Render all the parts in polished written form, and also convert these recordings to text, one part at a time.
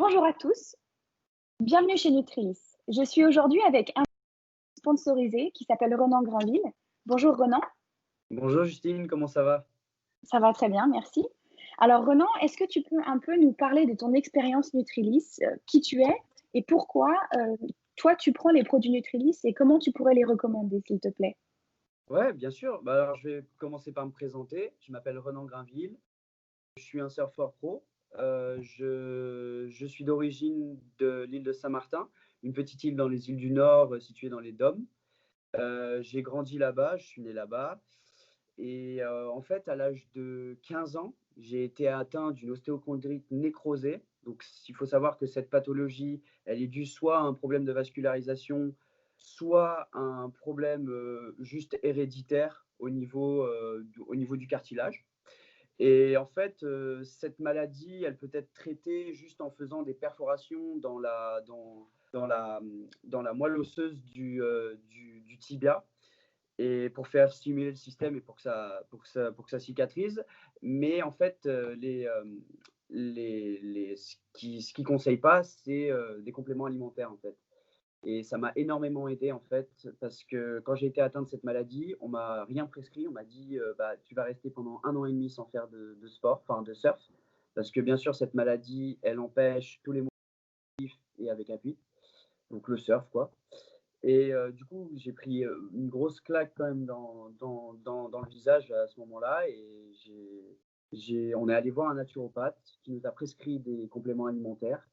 Bonjour à tous, bienvenue chez Nutrilis. Je suis aujourd'hui avec un sponsorisé qui s'appelle Renan Grinville. Bonjour Renan. Bonjour Justine, comment ça va? Ça va très bien, merci. Alors Renan, est-ce que tu peux un peu nous parler de ton expérience Nutrilis, qui tu es et pourquoi toi tu prends les produits Nutrilis et comment tu pourrais les recommander s'il te plaît? Ouais, bien sûr. Alors, je vais commencer par me présenter. Je m'appelle Renan Grinville. Je suis un surfeur pro. Je suis d'origine de l'île de Saint-Martin, une petite île dans les îles du Nord, située dans les Dômes. J'ai grandi là-bas, je suis né là-bas. Et en fait, à l'âge de 15 ans, j'ai été atteint d'une ostéochondrite nécrosée. Donc, il faut savoir que cette pathologie, elle est due soit à un problème de vascularisation, soit à un problème juste héréditaire au niveau du cartilage. Et en fait, cette maladie, elle peut être traitée juste en faisant des perforations dans la moelle osseuse du tibia et pour faire stimuler le système et pour que ça cicatrise. Mais en fait, ce qu'ils ne conseillent pas, c'est des compléments alimentaires en fait. Et ça m'a énormément aidé en fait, parce que quand j'ai été atteint de cette maladie, on m'a rien prescrit. On m'a dit, bah, tu vas rester pendant 1 an et demi sans faire de sport, enfin de surf, parce que bien sûr cette maladie, elle empêche tous les motifs et avec appui, donc le surf quoi. Et du coup, j'ai pris une grosse claque quand même dans le visage à ce moment-là. Et on est allé voir un naturopathe qui nous a prescrit des compléments alimentaires.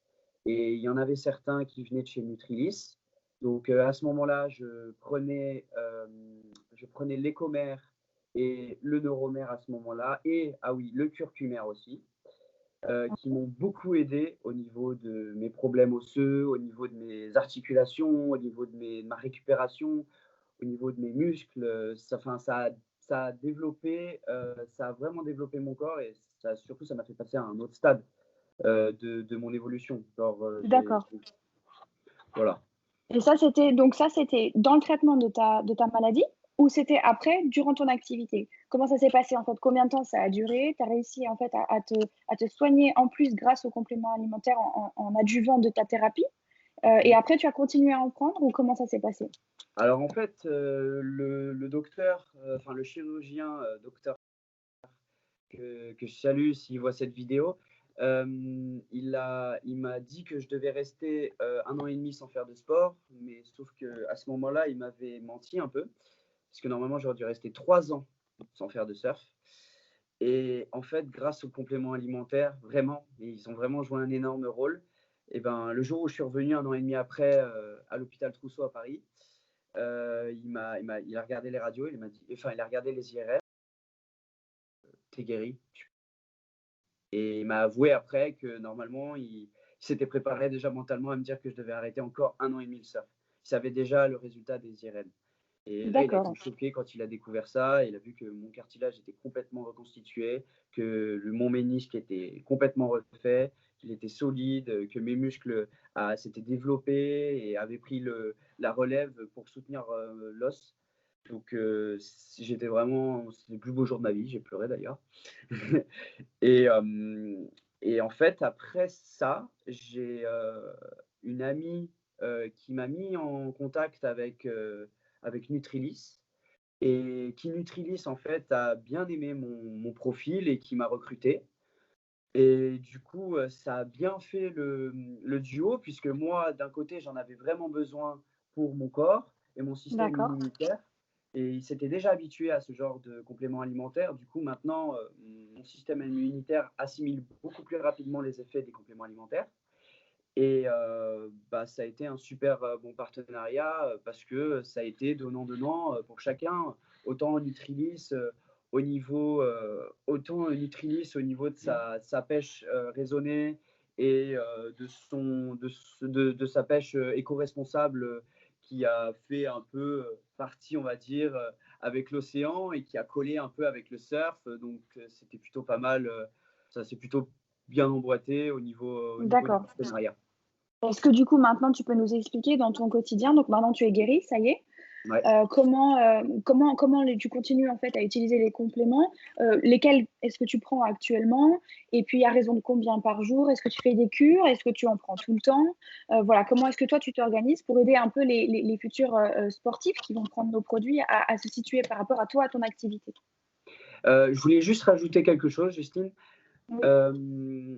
Et il y en avait certains qui venaient de chez Nutrilis. Donc à ce moment-là, je prenais l'Ecomer et le Neuromer à ce moment-là. Et, ah oui, le curcumère aussi, qui m'ont beaucoup aidé au niveau de mes problèmes osseux, au niveau de mes articulations, au niveau de ma récupération, au niveau de mes muscles. Ça a développé, ça a vraiment développé mon corps et surtout, ça m'a fait passer à un autre stade de mon évolution. Genre, D'accord. voilà. Et ça c'était dans le traitement de ta maladie ou c'était après, durant ton activité? Comment ça s'est passé en fait? Combien de temps ça a duré? Tu as réussi en fait à te soigner en plus grâce aux compléments alimentaires en adjuvant de ta thérapie? Et après tu as continué à en prendre ou comment ça s'est passé? Alors en fait, le docteur, enfin le chirurgien, docteur que je salue s'il voit cette vidéo, il m'a dit que je devais rester 1 an et demi sans faire de sport, mais sauf qu'à ce moment-là, il m'avait menti un peu, parce que normalement, j'aurais dû rester 3 ans sans faire de surf. Et en fait, grâce aux compléments alimentaires, vraiment, et ils ont vraiment joué un énorme rôle. Et ben, le jour où je suis revenu 1 an et demi après à l'hôpital Trousseau à Paris, il a regardé les radios, il m'a dit, enfin, il a regardé les IRM, t'es guéri. Et il m'a avoué après que normalement, il s'était préparé déjà mentalement à me dire que je devais arrêter encore 1 an et demi le surf. Il savait déjà le résultat des IRM. Et là, il a été D'accord. choqué quand il a découvert ça. Il a vu que mon cartilage était complètement reconstitué, que mon ménisque était complètement refait, qu'il était solide, que mes muscles s'étaient développés et avaient pris la relève pour soutenir l'os. Donc, j'étais vraiment, c'était le plus beau jour de ma vie. J'ai pleuré d'ailleurs. Et, et en fait, après ça, j'ai une amie qui m'a mis en contact avec Nutrilis et qui Nutrilis en fait a bien aimé mon profil et qui m'a recruté. Et du coup, ça a bien fait le duo puisque moi, d'un côté, j'en avais vraiment besoin pour mon corps et mon système D'accord. immunitaire. Et il s'était déjà habitué à ce genre de compléments alimentaires. Du coup, maintenant, mon système immunitaire assimile beaucoup plus rapidement les effets des compléments alimentaires. Et bah, ça a été un super bon partenariat parce que ça a été donnant-donnant pour chacun. Autant Nutrilis au niveau de sa pêche raisonnée et de sa pêche éco-responsable qui a fait un peu partie, on va dire, avec l'océan et qui a collé un peu avec le surf. Donc, c'était plutôt pas mal. Ça s'est plutôt bien emboîté au niveau du D'accord. partenariat. Est-ce que du coup maintenant tu peux nous expliquer dans ton quotidien, donc maintenant tu es guéri, ça y est, Ouais. Tu continues en fait à utiliser les compléments? Lesquels est-ce que tu prends actuellement? Et puis à raison de combien par jour? Est-ce que tu fais des cures? Est-ce que tu en prends tout le temps? Voilà, comment est-ce que toi tu t'organises pour aider un peu les futurs, sportifs qui vont prendre nos produits à se situer par rapport à toi, à ton activité? Je voulais juste rajouter quelque chose, Justine. Oui,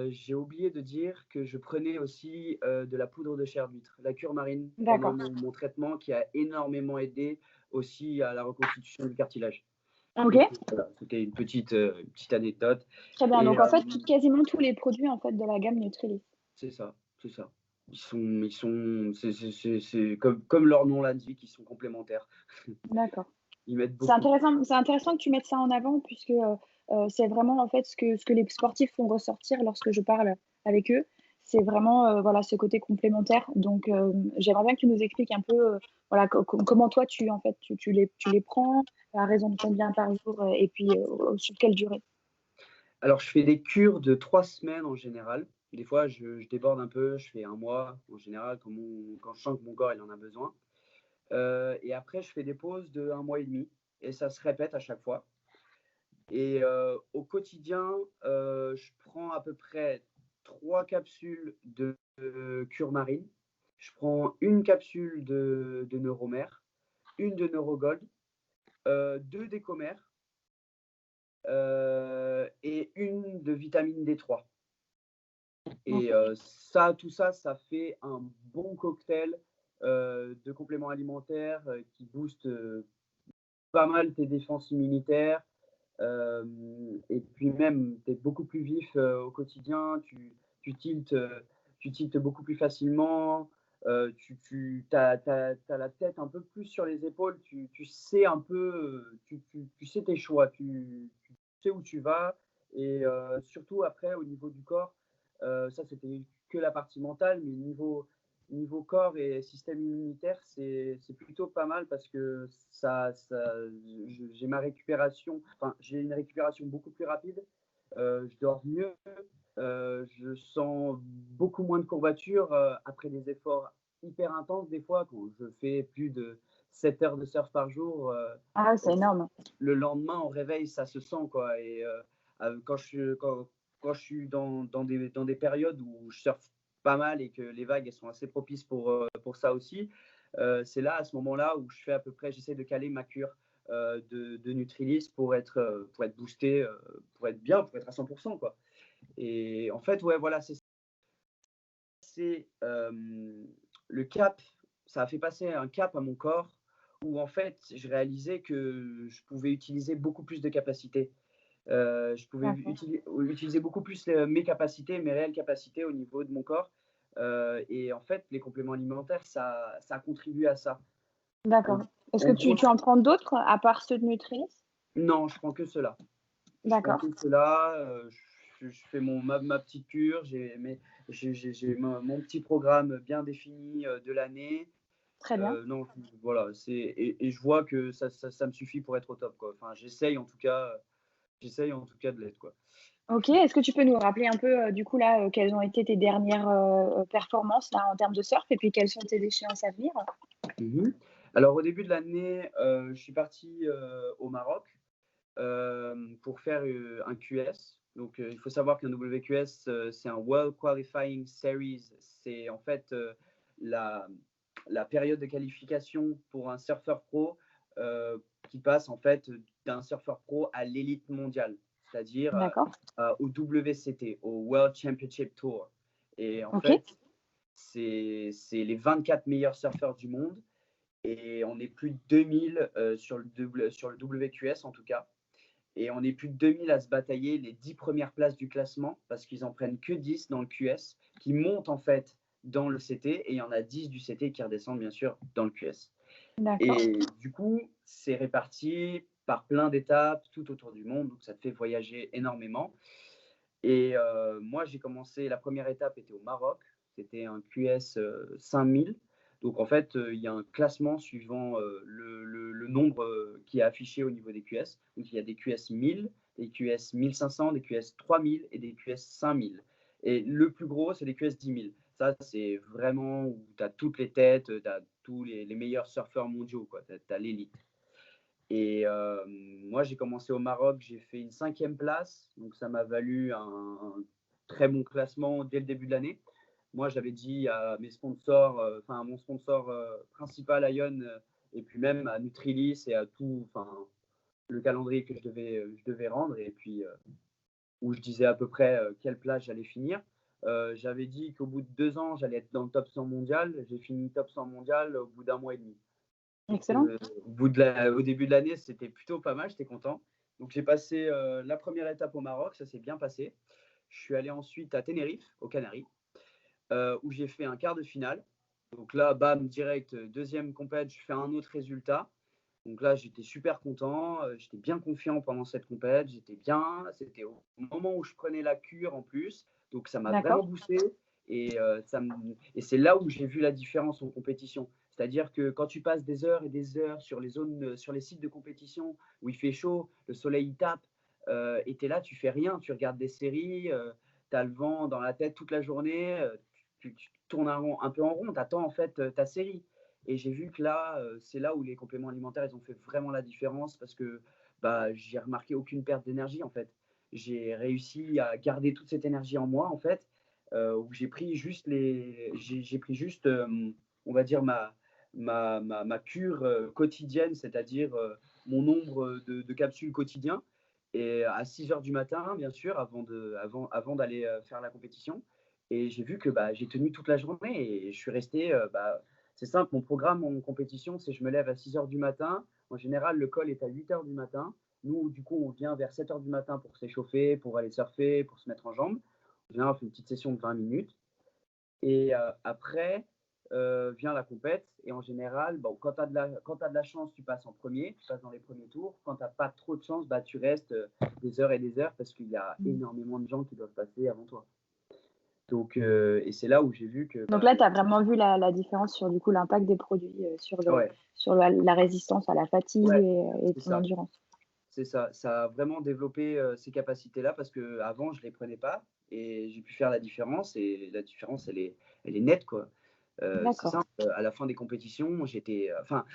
J'ai oublié de dire que je prenais aussi, de la poudre de chair d'huître, la cure marine pendant d'accord. mon traitement qui a énormément aidé aussi à la reconstitution du cartilage. Donc OK, voilà, c'était une petite anecdote très bien. et Donc en fait, quasiment tous les produits en fait de la gamme Nutrilis. c'est ça, c'est ça. C'est comme leur nom l'indique, ils sont complémentaires. D'accord. Ils m'aident beaucoup. C'est intéressant que tu mettes ça en avant puisque, c'est vraiment en fait ce que les sportifs font ressortir lorsque je parle avec eux. C'est vraiment, voilà, ce côté complémentaire. Donc, j'aimerais bien que tu nous expliques un peu, voilà, comment toi tu les prends, à raison de combien par jour, et puis, sur quelle durée? Alors je fais des cures de 3 semaines en général. Des fois je déborde un peu, je fais un mois en général quand je sens que mon corps il en a besoin. Et après je fais des pauses de 1 mois et demi et ça se répète à chaque fois et au quotidien, je prends à peu près 3 capsules de cure marine. Je prends une capsule de Neuromer, une de Neurogold, 2 d'Ecomer, et une de vitamine D3. Et OK, tout ça, ça fait un bon cocktail, de compléments alimentaires, qui booste, pas mal tes défenses immunitaires. Et puis même, tu es beaucoup plus vif, au quotidien, tu tiltes, tu tiltes beaucoup plus facilement, tu as la tête un peu plus sur les épaules, tu sais un peu, tu sais tes choix, tu sais où tu vas et surtout après au niveau du corps, ça c'était que la partie mentale, mais niveau corps et système immunitaire, c'est plutôt pas mal parce que j'ai ma récupération, enfin, j'ai une récupération beaucoup plus rapide. Je dors mieux. Je sens beaucoup moins de courbatures après des efforts hyper intenses. Des fois, quand je fais plus de 7 heures de surf par jour, ah, c'est énorme. le lendemain, au réveil, ça se sent, quoi. Et quand je suis dans des périodes où je surfe pas mal et que les vagues elles sont assez propices pour ça aussi, c'est là, à ce moment-là, où je fais à peu près, j'essaie de caler ma cure de Nutrilis pour être boosté, pour être bien, pour être à 100%, quoi. Et en fait, ouais, voilà, c'est le cap, ça a fait passer un cap à mon corps où en fait, je réalisais que je pouvais utiliser beaucoup plus de capacités. Je pouvais D'accord. utiliser beaucoup plus, mes capacités, mes réelles capacités au niveau de mon corps, et en fait, les compléments alimentaires, ça a contribué à ça. En D'accord. Est-ce que en tu gros, tu en prends d'autres à part ceux de Nutrilis? non, je prends que cela. Je prends D'accord, que cela, je fais ma petite cure, j'ai mon petit programme bien défini, de l'année. très bien. Non, voilà, et je vois que ça me suffit pour être au top, quoi. Enfin, j'essaye en tout cas de l'être, quoi. OK. Est-ce que tu peux nous rappeler un peu, du coup, là, quelles ont été tes dernières, performances, là, en termes de surf et puis quelles sont tes échéances à venir? Mmh. Alors au début de l'année, je suis parti, au Maroc, pour faire, un QS. Donc, il faut savoir qu'un WQS, c'est un World Qualifying Series. C'est en fait, la la période de qualification pour un surfeur pro, qui passe en fait d'un surfeur pro à l'élite mondiale, c'est-à-dire, D'accord, au WCT, au World Championship Tour. Et en OK, fait, c'est les 24 meilleurs surfeurs du monde et on est plus de 2000 sur le WQS en tout cas. Et on est plus de 2000 à se batailler les 10 premières places du classement parce qu'ils en prennent que 10 dans le QS qui montent en fait dans le CT et il y en a 10 du CT qui redescendent bien sûr dans le QS. d'accord, Et du coup, c'est réparti par plein d'étapes tout autour du monde, donc ça te fait voyager énormément. Et moi, j'ai commencé, la première étape était au Maroc, c'était un QS 5000. Donc en fait, il y a un classement suivant le nombre qui est affiché au niveau des QS. Donc il y a des QS 1000, des QS 1500, des QS 3000 et des QS 5000. Et le plus gros, c'est les QS 10 000. Ça, c'est vraiment où tu as toutes les têtes, tu as tous les meilleurs surfeurs mondiaux, quoi. Tu as l'élite. Et moi, j'ai commencé au Maroc, j'ai fait une 5e place, donc ça m'a valu un très bon classement dès le début de l'année. Moi, j'avais dit à mes sponsors, à mon sponsor principal, Ion, et puis même à Nutrilis et à tout, le calendrier que je devais rendre, et puis où je disais à peu près quelle place j'allais finir. J'avais dit qu'au bout de 2 ans, j'allais être dans le top 100 mondial. J'ai fini top 100 mondial au bout d'un mois et demi. Donc, Excellent. au début de l'année, c'était plutôt pas mal, j'étais content. Donc, j'ai passé la première étape au Maroc, ça s'est bien passé. Je suis allé ensuite à Tenerife, aux Canaries, où j'ai fait un quart de finale. Donc là, bam, direct, deuxième compète, je fais un autre résultat. Donc là, j'étais super content, j'étais bien confiant pendant cette compète, j'étais bien. C'était au moment où je prenais la cure en plus, donc ça m'a vraiment D'accord. boosté. Et, et c'est là où j'ai vu la différence en compétition. C'est-à-dire que quand tu passes des heures et des heures sur les zones, sur les sites de compétition où il fait chaud, le soleil il tape, et tu es là, tu fais rien, tu regardes des séries, tu as le vent dans la tête toute la journée, tu tournes un peu en rond, tu attends en fait ta série. Et j'ai vu que là, c'est là où les compléments alimentaires, ils ont fait vraiment la différence parce que bah, j'ai remarqué aucune perte d'énergie en fait. J'ai réussi à garder toute cette énergie en moi en fait, où j'ai pris juste j'ai pris juste, on va dire ma cure quotidienne, c'est-à-dire mon nombre de capsules quotidien. Et à 6 heures du matin, bien sûr, avant d'aller faire la compétition. Et j'ai vu que bah, j'ai tenu toute la journée et je suis resté bah, c'est simple, mon programme en compétition, c'est je me lève à 6 heures du matin. En général, le col est à 8 heures du matin. Nous, du coup, on vient vers 7 heures du matin pour s'échauffer, pour aller surfer, pour se mettre en jambes. En général, on fait une petite session de 20 minutes. Et après, vient la compète. Et en général, bon, quand tu as de la chance, tu passes en premier, tu passes dans les premiers tours. Quand tu n'as pas trop de chance, bah, tu restes des heures et des heures parce qu'il y a énormément de gens qui doivent passer avant toi. Donc, et c'est là où j'ai vu que Donc bah, là, tu as vraiment vu la différence sur, du coup, l'impact des produits, ouais, sur la résistance à la fatigue ouais, et c'est ton ça. endurance. C'est ça, ça a vraiment développé ces capacités-là parce qu'avant, je ne les prenais pas et j'ai pu faire la différence et la différence, elle est nette, quoi. C'est D'accord. simple, à la fin des compétitions,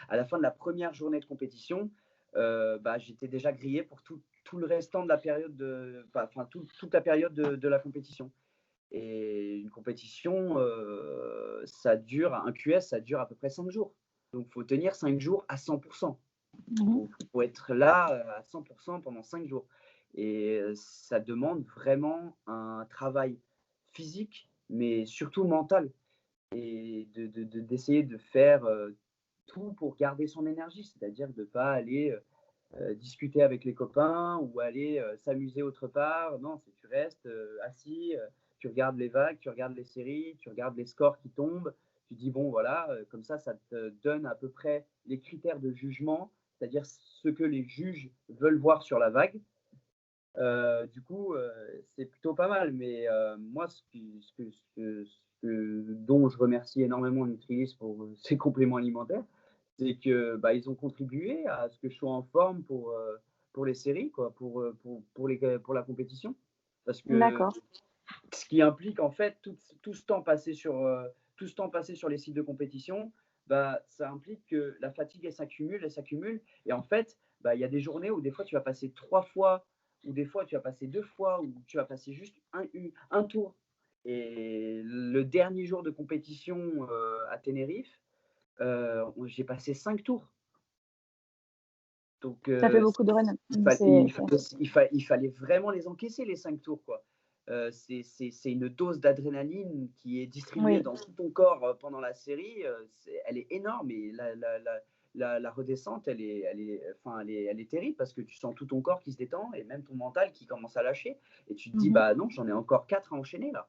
à la fin de la première journée de compétition, bah, j'étais déjà grillé pour tout le restant de la période toute la période de la compétition. Et une compétition, un QS, ça dure à peu près 5 jours. Donc, il faut tenir 5 jours à 100%. Mhm. Faut être là à 100% pendant 5 jours. Et ça demande vraiment un travail physique, mais surtout mental. Et d'essayer de faire tout pour garder son énergie, c'est-à-dire de ne pas aller discuter avec les copains ou aller s'amuser autre part. Non, c'est tu restes assis, tu regardes les vagues, tu regardes les séries, tu regardes les scores qui tombent. Tu dis, bon, voilà, comme ça te donne à peu près les critères de jugement, c'est-à-dire ce que les juges veulent voir sur la vague. Du coup, c'est plutôt pas mal. Mais moi, dont je remercie énormément Nutrilis pour ses compléments alimentaires, c'est que bah, ils ont contribué à ce que je sois en forme pour les séries, quoi, pour la compétition. Parce que D'accord. ce qui implique en fait tout ce temps passé sur les sites de compétition, bah, ça implique que la fatigue elle s'accumule. Et en fait, bah, il y a des journées où des fois tu vas passer 3 fois, ou des fois tu vas passer 2 fois, ou tu vas passer juste un tour. Et le dernier jour de compétition à Tenerife, j'ai passé 5 tours. Donc, Ça fait beaucoup de runs. il fallait vraiment les encaisser, les 5 tours, quoi. C'est une dose d'adrénaline qui est distribuée Oui. dans tout ton corps pendant la série. Elle est énorme et la redescente, elle est terrible parce que tu sens tout ton corps qui se détend et même ton mental qui commence à lâcher. Et tu te dis, Mhm. bah non, j'en ai encore 4 à enchaîner là.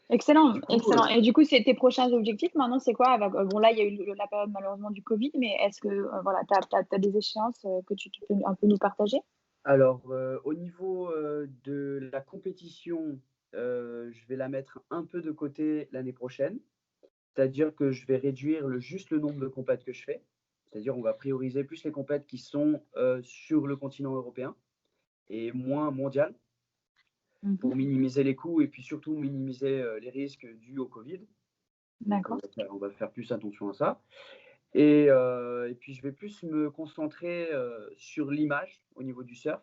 Excellent, Du coup, excellent. Et du coup, c'est tes prochains objectifs maintenant, c'est quoi? Bon, là, il y a eu la période malheureusement du Covid, mais est-ce que voilà, tu as des échéances que tu peux un peu nous partager? alors, au niveau de la compétition, je vais la mettre un peu de côté l'année prochaine. C'est-à-dire que je vais réduire juste le nombre de compètes que je fais. C'est-à-dire on va prioriser plus les compètes qui sont sur le continent européen et moins mondial Mhm. pour minimiser les coûts et puis surtout minimiser les risques dus au Covid. Donc, D'accord. on va faire plus attention à ça. Et puis, je vais plus me concentrer sur l'image au niveau du surf,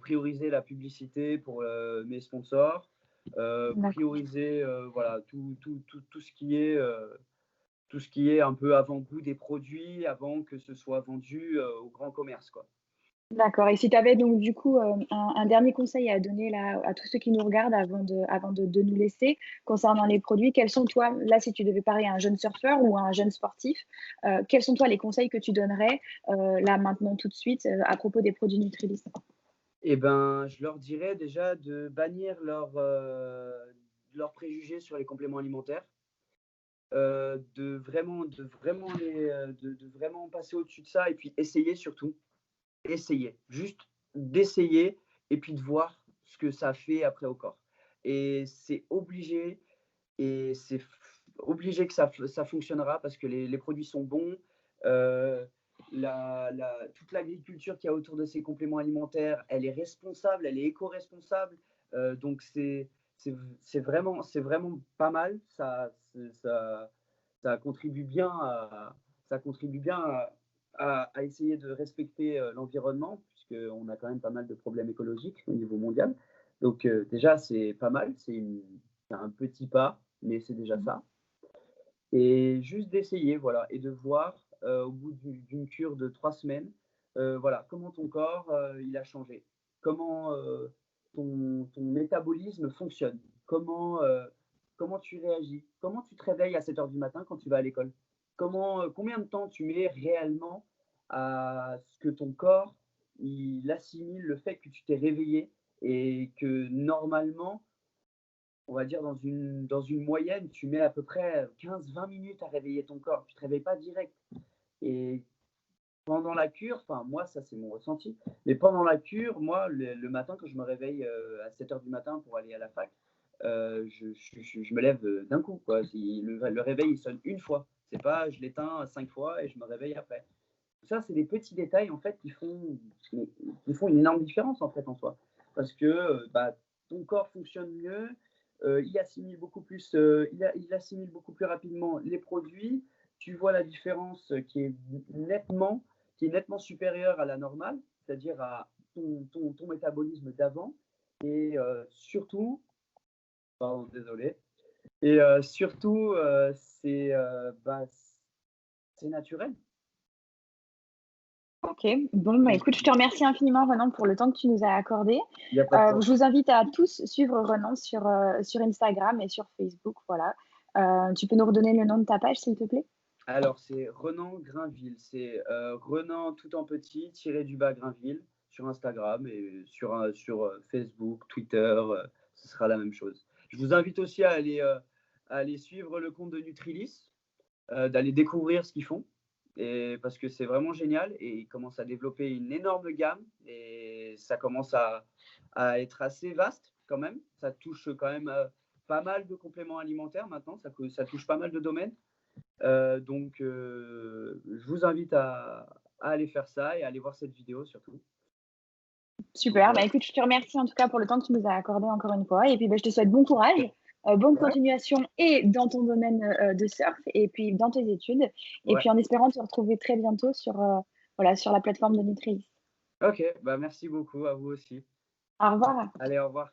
prioriser la publicité pour mes sponsors, D'accord. prioriser voilà, tout ce qui est un peu avant-goût des produits avant que ce soit vendu au grand commerce, quoi. D'accord, et si tu avais donc du coup, un dernier conseil à donner là, à tous ceux qui nous regardent avant de nous laisser, concernant les produits, quels sont toi, là, si tu devais parler à un jeune surfeur ou à un jeune sportif, quels sont toi les conseils que tu donnerais, là, maintenant, tout de suite, à propos des produits Nutrilist? Et ben, je leur dirais déjà de bannir leurs préjugés sur les compléments alimentaires, de vraiment passer au-dessus de ça et puis essayer surtout. Essayer, juste d'essayer et puis de voir ce que ça fait après au corps. Et c'est obligé et c'est obligé que ça fonctionnera parce que les produits sont bons. Heu, toute l'agriculture qu'il y a autour de ces compléments alimentaires, elle est responsable, elle est éco-responsable. Donc c'est vraiment pas mal. Ça contribue bien ça contribue bien à essayer de respecter l'environnement, puisqu'on a quand même pas mal de problèmes écologiques au niveau mondial. Donc déjà, c'est pas mal, c'est un petit pas, mais c'est déjà Mmh. ça. Et juste d'essayer, voilà, et de voir au bout d'une cure de 3 semaines, voilà, comment ton corps il a changé, comment ton métabolisme fonctionne, comment tu réagis, comment tu te réveilles à 7 heures du matin quand tu vas à l'école, combien de temps tu mets réellement à ce que ton corps il assimile le fait que tu t'es réveillé et que normalement on va dire dans une moyenne, tu mets à peu près 15-20 minutes à réveiller ton corps. Tu te réveilles pas direct. Et pendant la cure, enfin moi ça c'est mon ressenti, mais pendant la cure, moi le matin quand je me réveille à 7 heures du matin pour aller à la fac, je me lève d'un coup, quoi. Le réveil il sonne une fois. C'est pas je l'éteins 5 fois et je me réveille après. Ça, c'est des petits détails en fait qui font une énorme différence en fait en soi. Parce que bah, ton corps fonctionne mieux, il assimile beaucoup plus rapidement les produits. Tu vois la différence qui est nettement supérieure à la normale, c'est-à-dire à ton métabolisme d'avant. Et surtout, pardon, désolé, et surtout, c'est naturel. OK. Bon, bah, écoute, je te remercie infiniment, Renan, pour le temps que tu nous as accordé. Il n'y a pas de problème. Je vous invite à tous suivre Renan sur Instagram et sur Facebook, voilà. Tu peux nous redonner le nom de ta page, s'il te plaît? Alors, c'est Renan Grainville. C'est Renan tout en petit, tiré du bas Grainville sur Instagram et sur Facebook, Twitter, ce sera la même chose. Je vous invite aussi à aller suivre le compte de Nutrilis, d'aller découvrir ce qu'ils font. Et parce que c'est vraiment génial et ils commencent à développer une énorme gamme et ça commence à être assez vaste quand même. Ça touche quand même pas mal de compléments alimentaires maintenant, ça touche pas mal de domaines. Donc, je vous invite à aller faire ça et à aller voir cette vidéo surtout. Donc, Super, bah, voilà. écoute, je te remercie en tout cas pour le temps que tu nous as accordé encore une fois et puis, bah, je te souhaite bon courage, bonne Ouais, continuation et dans ton domaine, de surf et puis dans tes études et ouais. puis en espérant te retrouver très bientôt sur, voilà, sur la plateforme de Nutrilist. OK, bah, merci beaucoup, à vous aussi. Au revoir. Allez, au revoir.